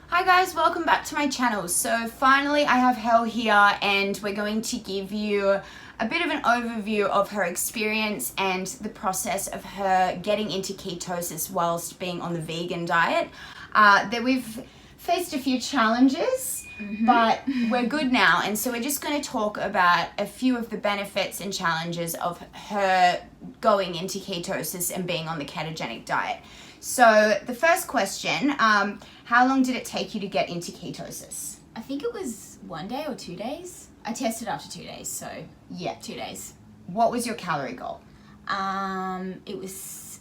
Hi guys, welcome back to my channel. So finally I have Hel here and we're going to give you a bit of an overview of her experience and the process of her getting into ketosis whilst being on the vegan diet. That we've faced a few challenges, but we're good now, and so we're just going to talk about a few of the benefits and challenges of her going into ketosis and being on the ketogenic diet. So the first question, how long did it take you to get into ketosis? I think it was 1 day or 2 days. I tested after 2 days, so Yeah. 2 days. What was your calorie goal? It was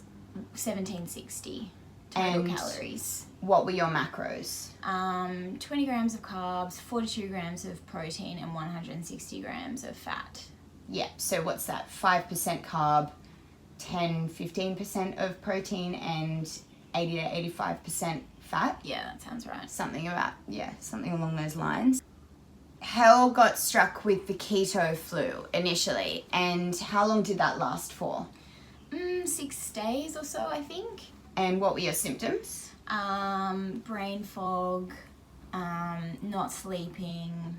1760 total And calories. what were your macros? 20 grams of carbs, 42 grams of protein, and 160 grams of fat. Yeah, so what's that? 5% carb, 10-15% of protein, and 80 to 85% fat? Yeah, that sounds right. Something along those lines. Hel got struck with the keto flu initially, and how long did that last for? 6 days or so, I think. And what were your symptoms? Brain fog, not sleeping,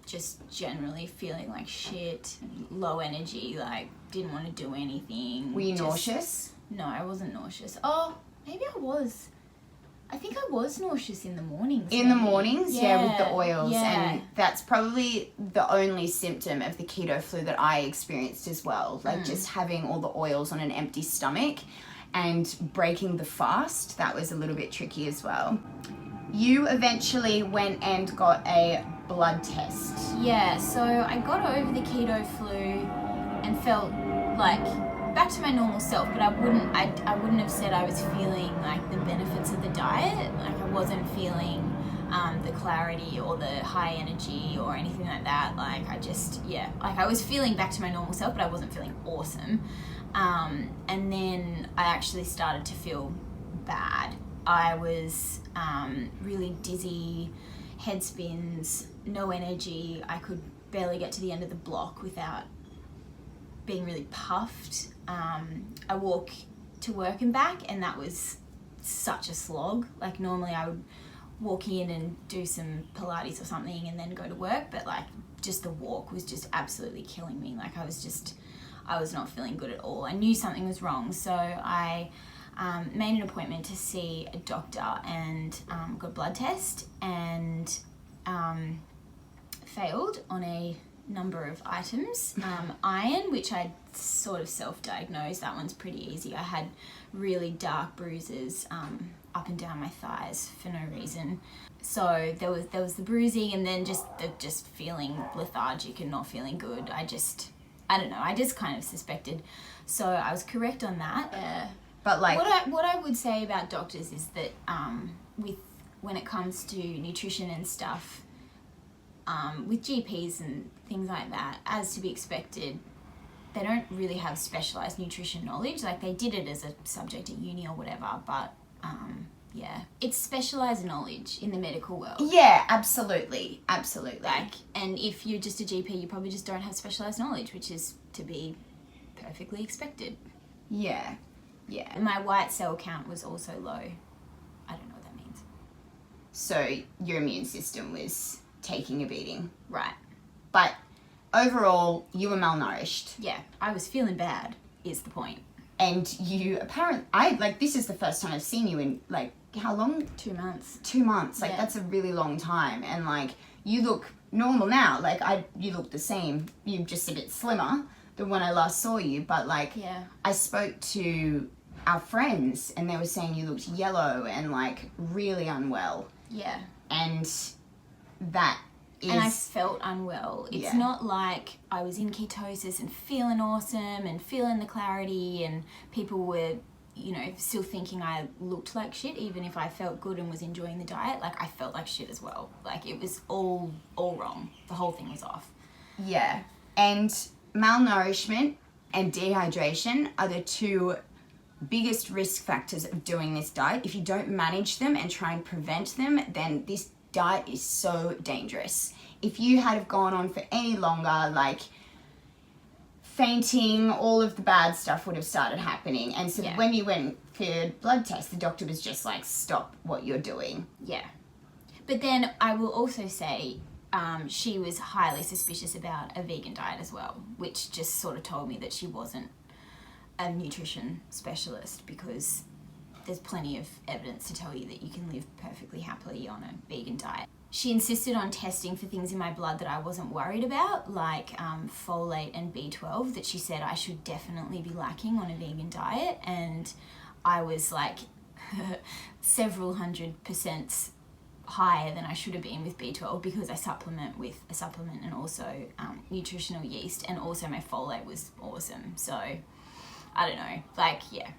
just generally feeling like shit, low energy, like didn't want to do anything. Were you nauseous? No, I wasn't nauseous. Oh, maybe I was. I think I was nauseous in the mornings. In the maybe. mornings, yeah, with the oils. Yeah. And that's probably the only symptom of the keto flu that I experienced as well. Like just having all the oils on an empty stomach and breaking the fast, that was a little bit tricky as well. You eventually went and got a blood test. Yeah, so I got over the keto flu and felt like back to my normal self, but I wouldn't have said I was feeling like the benefits of the diet. Like I wasn't feeling the clarity or the high energy or anything like that. Like I was feeling back to my normal self, but I wasn't feeling awesome. And then I actually started to feel bad. I was really dizzy, head spins, no energy. I could barely get to the end of the block without being really puffed. I walk to work and back, and that was such a slog. Like normally I would walk in and do some Pilates or something and then go to work, but like just the walk was just absolutely killing me. Like I was not feeling good at all. I knew something was wrong, so I made an appointment to see a doctor and got a blood test and failed on a number of items. Iron, which I sort of self-diagnosed, that one's pretty easy. I had really dark bruises up and down my thighs for no reason. So there was the bruising, and then just feeling lethargic and not feeling good. I don't know, I just kind of suspected. So I was correct on that. But like what I would say about doctors is that when it comes to nutrition and stuff, with GPs and things like that, as to be expected, they don't really have specialised nutrition knowledge. Like they did it as a subject at uni or whatever, but it's specialised knowledge in the medical world. Yeah, absolutely. Like, and if you're just a GP, you probably just don't have specialised knowledge, which is to be perfectly expected. Yeah. And my white cell count was also low. I don't know what that means. So your immune system was taking a beating. Right. But overall, you were malnourished. Yeah, I was feeling bad, is the point. And you apparently, this is the first time I've seen you in, like, how long? 2 months. 2 months. Like, Yeah. that's a really long time. And, like, you look normal now. Like, you look the same. You're just a bit slimmer than when I last saw you. But, like, Yeah. I spoke to our friends and they were saying you looked yellow and, like, really unwell. Yeah. And that is... And I felt unwell. It's Yeah. not like I was in ketosis and feeling awesome and feeling the clarity and people were, still thinking I looked like shit even if I felt good and was enjoying the diet. Like I felt like shit as well. Like it was all wrong. The whole thing was off. Yeah. And malnourishment and dehydration are the two biggest risk factors of doing this diet. If you don't manage them and try and prevent them, then this diet is so dangerous. If you had have gone on for any longer, like fainting, all of the bad stuff would have started happening. And so when you went for your blood test, the doctor was just like, stop what you're doing. Yeah. But then I will also say she was highly suspicious about a vegan diet as well, which just sort of told me that she wasn't a nutrition specialist, because there's plenty of evidence to tell you that you can live perfectly happily on a vegan diet. She insisted on testing for things in my blood that I wasn't worried about, like folate and B12, that she said I should definitely be lacking on a vegan diet. And I was like several 100% higher than I should have been with B12, because I supplement with a supplement and also nutritional yeast, and also my folate was awesome. So I don't know, like, yeah.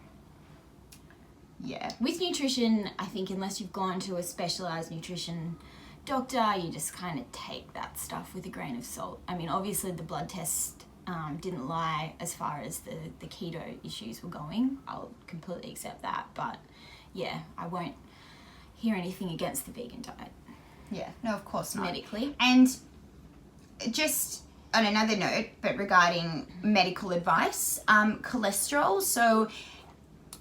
With nutrition, I think unless you've gone to a specialized nutrition doctor, you just kind of take that stuff with a grain of salt. I mean, obviously the blood test didn't lie as far as the keto issues were going. I'll completely accept that, but yeah, I won't hear anything against the vegan diet. Yeah, no, of course not. Medically. And just on another note, but regarding medical advice, cholesterol. So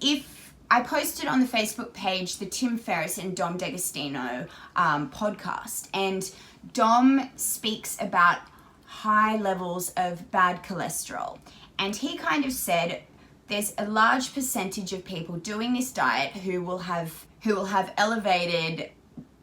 if I posted on the Facebook page the Tim Ferriss and Dom D'Agostino podcast, and Dom speaks about high levels of bad cholesterol, and he kind of said there's a large percentage of people doing this diet who will have elevated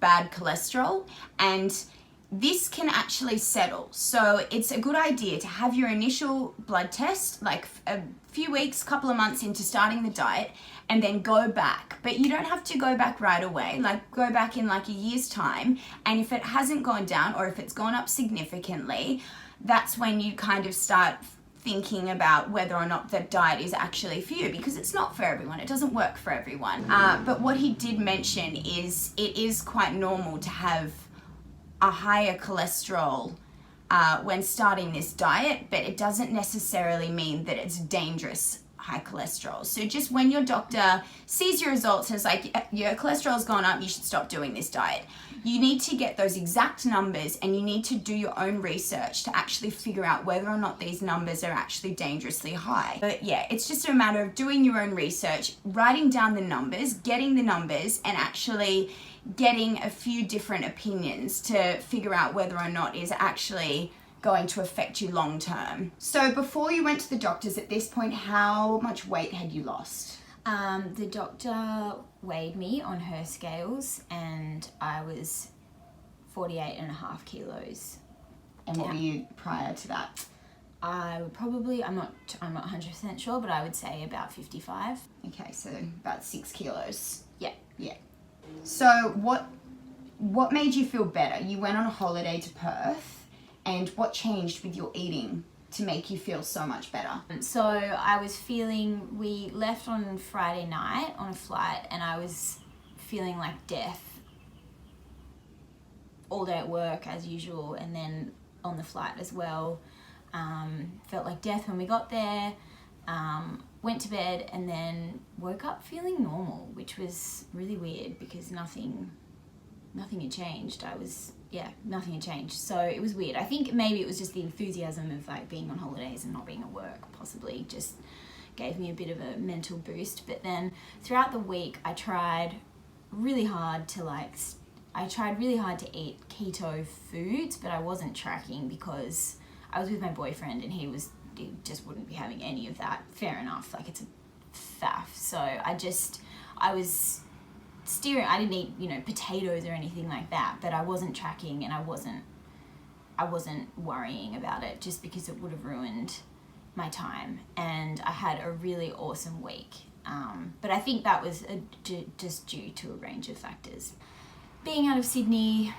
bad cholesterol, and this can actually settle. So it's a good idea to have your initial blood test like a few weeks, couple of months into starting the diet, and then go back. But you don't have to go back right away. Like, go back in like a year's time, and if it hasn't gone down, or if it's gone up significantly, that's when you kind of start thinking about whether or not the diet is actually for you, because it's not for everyone. It doesn't work for everyone. But what he did mention is it is quite normal to have a higher cholesterol when starting this diet, but it doesn't necessarily mean that it's dangerous high cholesterol. So just when your doctor sees your results and is like, your cholesterol's gone up, you should stop doing this diet, you need to get those exact numbers, and you need to do your own research to actually figure out whether or not these numbers are actually dangerously high. But yeah, it's just a matter of doing your own research, writing down the numbers, getting the numbers, and actually getting a few different opinions to figure out whether or not is actually going to affect you long term. So before you went to the doctors at this point, how much weight had you lost? The doctor weighed me on her scales, and I was 48.5 kilos. And what were you prior to that? I would probably, I'm not 100% sure, but I would say about 55. Okay, so about 6 kilos. Yeah. Yeah. So what made you feel better? You went on a holiday to Perth, and what changed with your eating to make you feel so much better? So I was feeling, we left on Friday night on a flight, and I was feeling like death all day at work as usual, and then on the flight as well. Felt like death when we got there. Went to bed and then woke up feeling normal, which was really weird because nothing had changed. Nothing had changed. So it was weird. I think maybe it was just the enthusiasm of like being on holidays and not being at work, possibly just gave me a bit of a mental boost. But then throughout the week, I tried really hard to eat keto foods, but I wasn't tracking because I was with my boyfriend and he just wouldn't be having any of that. Fair enough, like it's a faff. So I was steering. I didn't eat, potatoes or anything like that, but I wasn't tracking, and I wasn't worrying about it just because it would have ruined my time. And I had a really awesome week. But I think that was just due to a range of factors. Being out of Sydney,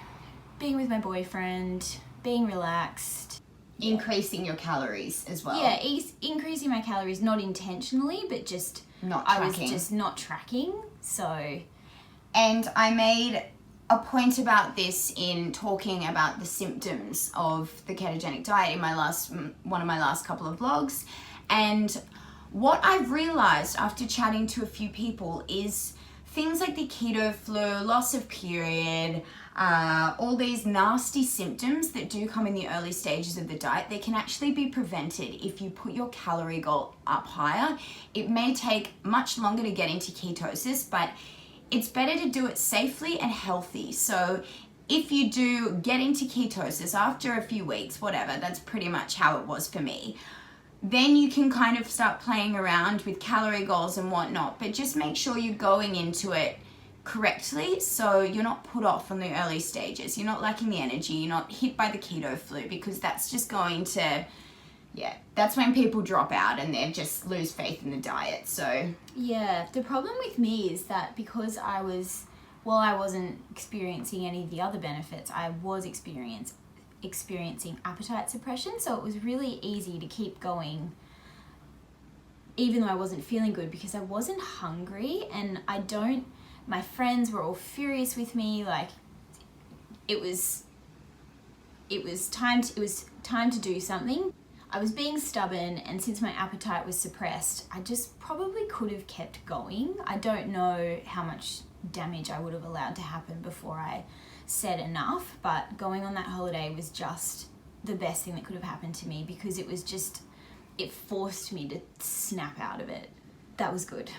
being with my boyfriend, being relaxed. Increasing your calories as well. Yeah, increasing my calories, not intentionally, but just not tracking. I was just not tracking. So, and I made a point about this in talking about the symptoms of the ketogenic diet in one of my last couple of vlogs. And what I've realized after chatting to a few people is things like the keto flu, loss of period, all these nasty symptoms that do come in the early stages of the diet, they can actually be prevented if you put your calorie goal up higher. It may take much longer to get into ketosis, but it's better to do it safely and healthy. So if you do get into ketosis after a few weeks, whatever, that's pretty much how it was for me, then you can kind of start playing around with calorie goals and whatnot, but just make sure you're going into it correctly so you're not put off on the early stages, you're not lacking the energy, you're not hit by the keto flu, because that's just going to, that's when people drop out and they just lose faith in the diet. So yeah, the problem with me is that because I wasn't experiencing any of the other benefits, I was experiencing appetite suppression, so it was really easy to keep going even though I wasn't feeling good, because I wasn't hungry, and my friends were all furious with me. Like, it was time to do something. I was being stubborn, and since my appetite was suppressed, I just probably could have kept going. I don't know how much damage I would have allowed to happen before I said enough, but going on that holiday was just the best thing that could have happened to me, because it forced me to snap out of it. That was good,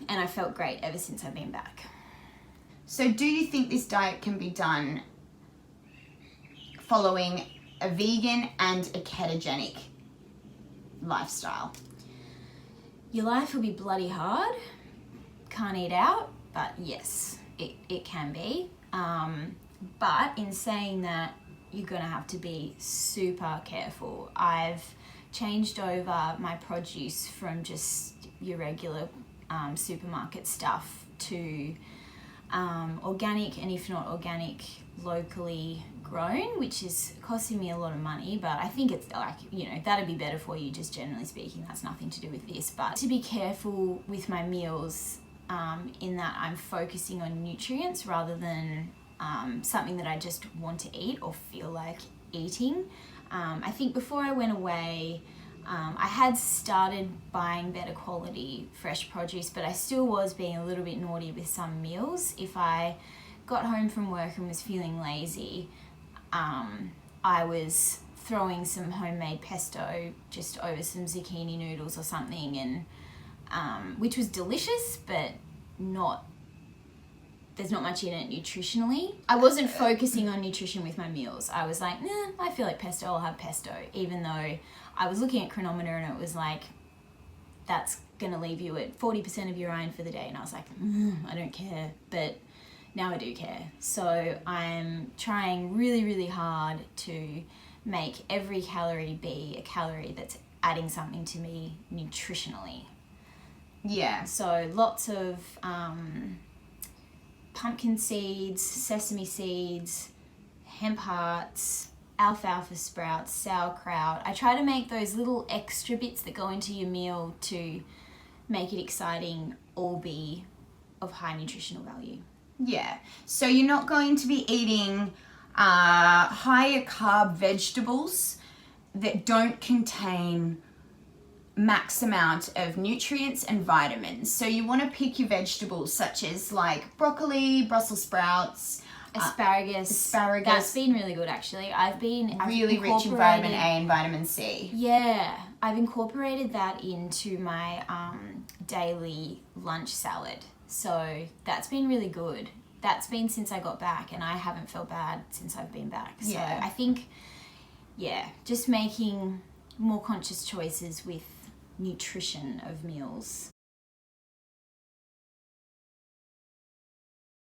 and I felt great ever since I've been back. So do you think this diet can be done following a vegan and a ketogenic lifestyle? Your life will be bloody hard, can't eat out, but yes, it can be. But in saying that, you're gonna have to be super careful. I've changed over my produce from just your regular supermarket stuff to organic, and if not organic, locally grown, which is costing me a lot of money, but I think it's like, that'd be better for you, just generally speaking. That's nothing to do with this. But to be careful with my meals, in that I'm focusing on nutrients rather than something that I just want to eat or feel like eating. I think before I went away, I had started buying better quality fresh produce, but I still was being a little bit naughty with some meals. If I got home from work and was feeling lazy, I was throwing some homemade pesto just over some zucchini noodles or something, and which was delicious, but there's not much in it nutritionally. I wasn't focusing on nutrition with my meals. I was like, I feel like pesto, I'll have pesto, even though I was looking at Chronometer and it was like, that's gonna leave you at 40% of your iron for the day. And I was like, I don't care, but now I do care. So I'm trying really, really hard to make every calorie be a calorie that's adding something to me nutritionally. Yeah. So lots of pumpkin seeds, sesame seeds, hemp hearts, alfalfa sprouts, sauerkraut. I try to make those little extra bits that go into your meal to make it exciting all be of high nutritional value. Yeah. So you're not going to be eating higher carb vegetables that don't contain max amount of nutrients and vitamins. So you want to pick your vegetables such as like broccoli, Brussels sprouts, asparagus. That's been really good, actually. I've really rich in vitamin A and vitamin C. Yeah, I've incorporated that into my daily lunch salad. So that's been really good. That's been since I got back, and I haven't felt bad since I've been back. So Yeah. I think, just making more conscious choices with nutrition of meals.